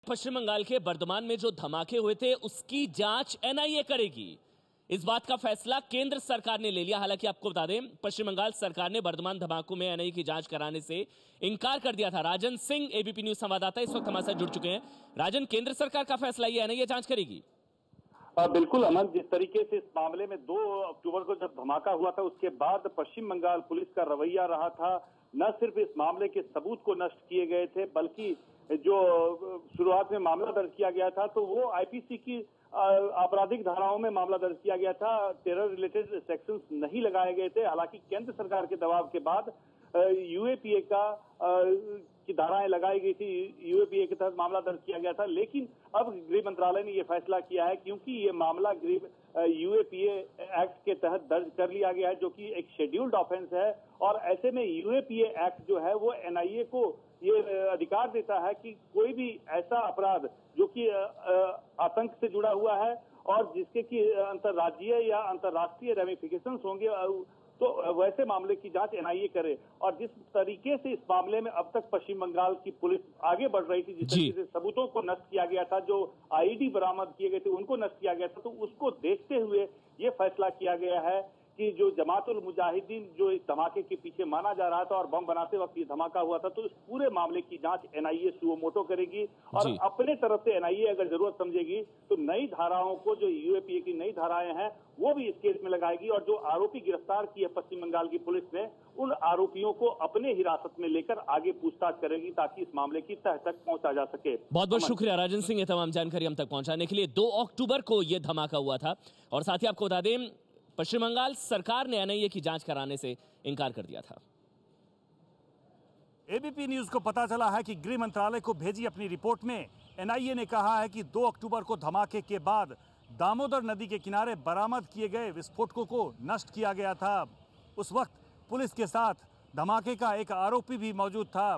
पश्चिम बंगाल के बर्धमान में जो धमाके हुए थे उसकी जांच एनआईए करेगी। इस बात का फैसला केंद्र सरकार ने ले लिया। हालांकि आपको बता दें, पश्चिम बंगाल सरकार ने बर्धमान धमाकों में एनआईए की जांच कराने से इनकार कर दिया था। राजन सिंह, एबीपी न्यूज संवाददाता, इस वक्त हमारे साथ जुड़ चुके हैं। राजन, केंद्र सरकार का फैसला, ये एनआईए जांच करेगी? बिल्कुल अमन, जिस तरीके से इस मामले में 2 अक्टूबर को जब धमाका हुआ था उसके बाद पश्चिम बंगाल पुलिस का रवैया रहा था, न सिर्फ इस मामले के सबूत को नष्ट किए गए थे बल्कि जो शुरुआत में मामला दर्ज किया गया था तो वो आईपीसी की आपराधिक धाराओं में मामला दर्ज किया गया था। टेरर रिलेटेड सेक्शंस नहीं लगाए गए थे। हालांकि केंद्र सरकार के दबाव के बाद यूएपीए की धाराएं लगाई गई थी, यूएपीए के तहत मामला दर्ज किया गया था। लेकिन अब गृह मंत्रालय ने यह फैसला किया है क्योंकि ये मामला यूएपीए एक्ट के तहत दर्ज कर लिया गया है, जो कि एक शेड्यूल्ड ऑफेंस है। और ऐसे में यूएपीए एक्ट जो है वो एनआईए को ये अधिकार देता है कि कोई भी ऐसा अपराध जो कि आतंक से जुड़ा हुआ है और जिसके कि अंतर्राज्यीय या अंतर्राष्ट्रीय रेमिफिकेशंस होंगे, तो वैसे मामले की जांच एनआईए करे। और जिस तरीके से इस मामले में अब तक पश्चिम बंगाल की पुलिस आगे बढ़ रही थी, जिस तरीके से सबूतों को नष्ट किया गया था, जो आईडी बरामद किए गए थे उनको नष्ट किया गया था, तो उसको देखते हुए ये फैसला किया गया है कि जो जमातुल मुजाहिदीन जो इस धमाके के पीछे माना जा रहा था और बम बनाते वक्त ये धमाका हुआ था, तो इस पूरे मामले की जांच एनआईए सुओ मोटो करेगी। और अपने तरफ से एनआईए अगर जरूरत समझेगी तो नई धाराओं को, जो यूएपीए की नई धाराएं हैं, वो भी इस केस में लगाएगी। और जो आरोपी गिरफ्तार किए पश्चिम बंगाल की पुलिस ने, उन आरोपियों को अपने हिरासत में लेकर आगे पूछताछ करेगी ताकि इस मामले की तह तक पहुंचा जा सके। बहुत बहुत शुक्रिया राजन सिंह, ये तमाम जानकारी हम तक पहुंचाने के लिए। 2 अक्टूबर को यह धमाका हुआ था और साथ ही आपको बता दें, पश्चिम बंगाल सरकार ने एनआईए की जांच कराने से इनकार कर दिया था। एबीपी न्यूज को पता चला है कि गृह मंत्रालय को भेजी अपनी रिपोर्ट में एनआईए ने कहा है कि 2 अक्टूबर को धमाके के बाद दामोदर नदी के किनारे बरामद किए गए विस्फोटकों को नष्ट किया गया था। उस वक्त पुलिस के साथ धमाके का एक आरोपी भी मौजूद था,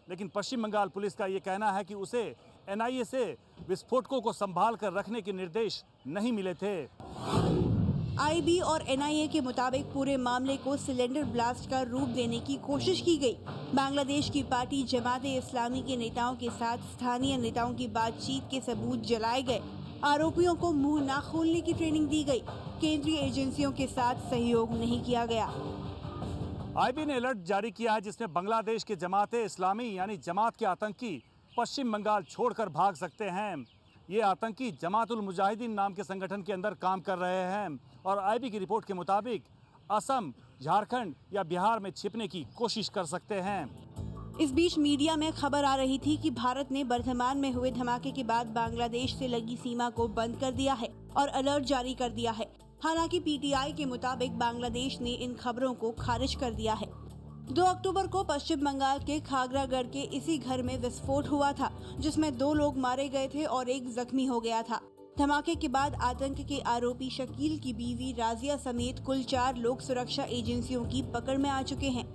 लेकिन पश्चिम बंगाल पुलिस का यह कहना है कि उसे एनआईए से विस्फोटकों को संभाल कर रखने के निर्देश नहीं मिले थे। आईबी और एनआईए के मुताबिक पूरे मामले को सिलेंडर ब्लास्ट का रूप देने की कोशिश की गई। बांग्लादेश की पार्टी जमात-ए-इस्लामी के नेताओं के साथ स्थानीय नेताओं की बातचीत के सबूत जलाए गए। आरोपियों को मुंह न खोलने की ट्रेनिंग दी गई। केंद्रीय एजेंसियों के साथ सहयोग नहीं किया गया। आईबी ने अलर्ट जारी किया है जिसमें बांग्लादेश के जमात-ए-इस्लामी यानी जमात के आतंकी पश्चिम बंगाल छोड़कर भाग सकते हैं। ये आतंकी जमातुल मुजाहिदीन नाम के संगठन के अंदर काम कर रहे हैं और आईबी की रिपोर्ट के मुताबिक असम, झारखंड या बिहार में छिपने की कोशिश कर सकते हैं। इस बीच मीडिया में खबर आ रही थी कि भारत ने बर्धमान में हुए धमाके के बाद बांग्लादेश से लगी सीमा को बंद कर दिया है और अलर्ट जारी कर दिया है। हालांकि पीटीआई के मुताबिक बांग्लादेश ने इन खबरों को खारिज कर दिया है। 2 अक्टूबर को पश्चिम बंगाल के खागरागढ़ के इसी घर में विस्फोट हुआ था, जिसमें 2 लोग मारे गए थे और 1 जख्मी हो गया था। धमाके के बाद आतंक के आरोपी शकील की बीवी राजिया समेत कुल 4 लोग सुरक्षा एजेंसियों की पकड़ में आ चुके हैं।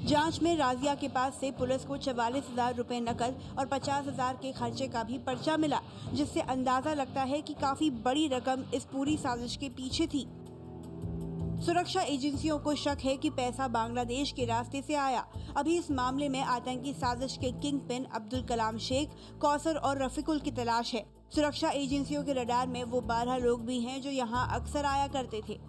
जांच में राजिया के पास से पुलिस को 44,000 रुपए नकद और 50,000 के खर्चे का भी पर्चा मिला, जिससे अंदाजा लगता है कि काफी बड़ी रकम इस पूरी साजिश के पीछे थी। सुरक्षा एजेंसियों को शक है कि पैसा बांग्लादेश के रास्ते से आया। अभी इस मामले में आतंकी साजिश के किंग पिन अब्दुल कलाम शेख, कौसर और रफीकुल की तलाश है। सुरक्षा एजेंसियों के रडार में वो 12 लोग भी हैं जो यहाँ अक्सर आया करते थे।